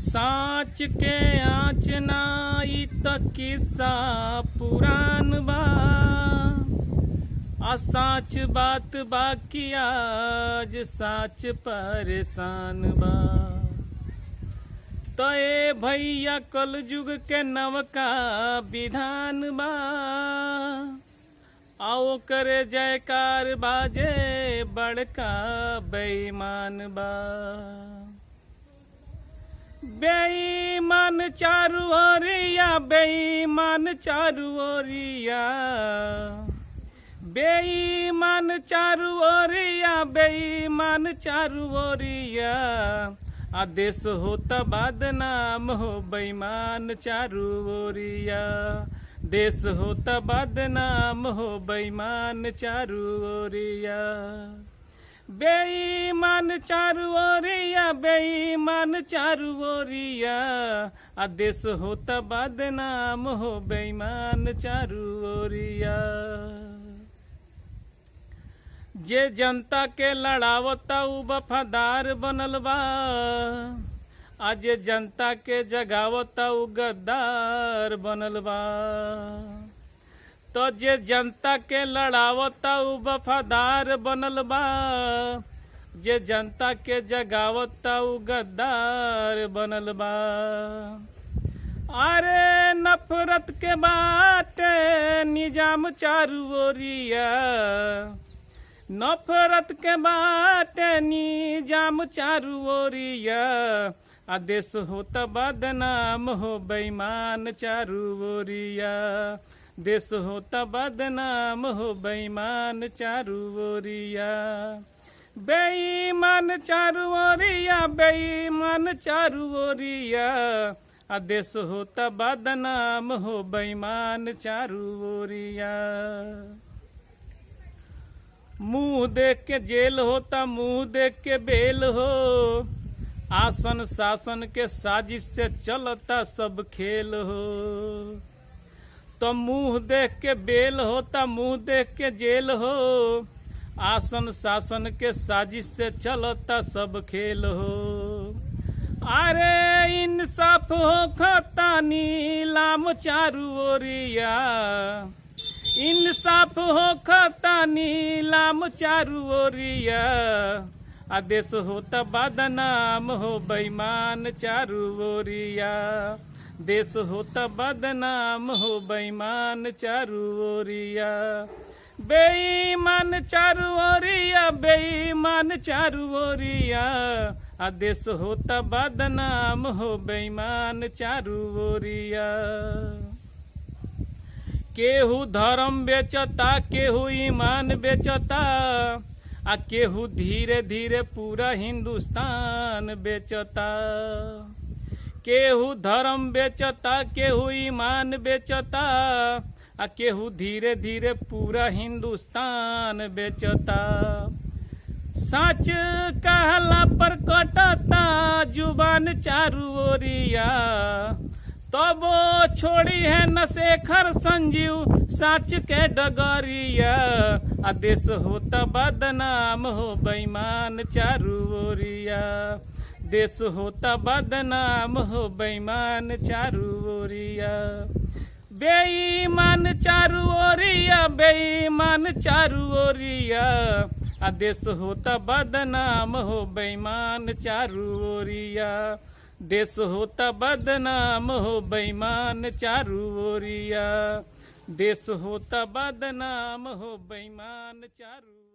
साँच के आँच नाई त किस्सा पुरान बा। आ साँच बात बाकी आज साँच परेशान बा। तो ए भैया कल युग के नवका विधान बा। आओ करे जयकार बाजे बड़का बेईमान बा। बेईमान चारू ओरिया, बेईमान चारू ओरिया, बेईमान चारू ओरिया, बेईमान चारू ओरिया। आदेश होता बदनाम हो बेईमान चारू ओरिया। देश होता बदनाम हो बेईमान चारू ओरिया। बेईमान चारू ओरिया, बेईमान चारू ओरिया। आदेश होता बदनाम हो बेईमान चारू ओरिया। जे जनता के लड़ावता उ वफादार बनल बा। आज जनता के जगावता उ गद्दार बनल बा। तो जे जनता के लड़ावता उ वफादार बनल बा। जे जनता के जगावता उ गद्दार बनल बा। अरे नफरत के बाटे निजाम चारू ओरिया। नफरत के बाटे निजाम चारू ओरिया। आदेश होता बदनाम हो बेईमान चारू ओरिया। देश होता बदनाम हो बेईमान चारू ओरिया। बेईमान चारू ओरिया, बेईमान चारू ओरिया। आदेश होता बदनाम हो बेईमान चारू ओरिया। मुंह देख के जेल होता, मुंह देख के बेल हो। आसन शासन के साजिश से चलता सब खेल हो। तो मुंह देख के बेल होता, मुंह देख के जेल हो। आसन शासन के साजिश से चलता सब खेल हो। अरे इंसाफ हो खाता नीलाम चारू ओरिया। इंसाफ हो खाता नीलाम चारू ओरिया। आदेश होता बदनाम हो बेईमान चारू ओरिया। देश होता बदनाम हो बेईमान चारू ओरिया। बेईमान चारू ओरिया, बेईमान चारू ओरिया। आदेश होता बदनाम हो बेईमान चारू ओरिया। केहू धर्म बेचता, केहू ईमान बेचता। आ केहू धीरे धीरे पूरा हिंदुस्तान बेचता। केहू धर्म बेचता, केहू ईमान बेचता। आ केहू धीरे धीरे पूरा हिंदुस्तान बेचता। सच कहला पर कटता जुबान चारू ओरिया। तब वो छोड़ी है न शेखर संजीव सच के डगरिया। आदेश होता बदनाम हो बेईमान चारू ओरिया। देश होता बदनाम हो बेईमान चारू ओरिया। बेईमान चारू ओरिया, बेईमान चारू ओरिया। आदेश होता बदनाम हो बेईमान चारू ओरिया। देश होता बदनाम हो बेईमान चारू ओरिया। देश होता बदनाम हो बेईमान चारू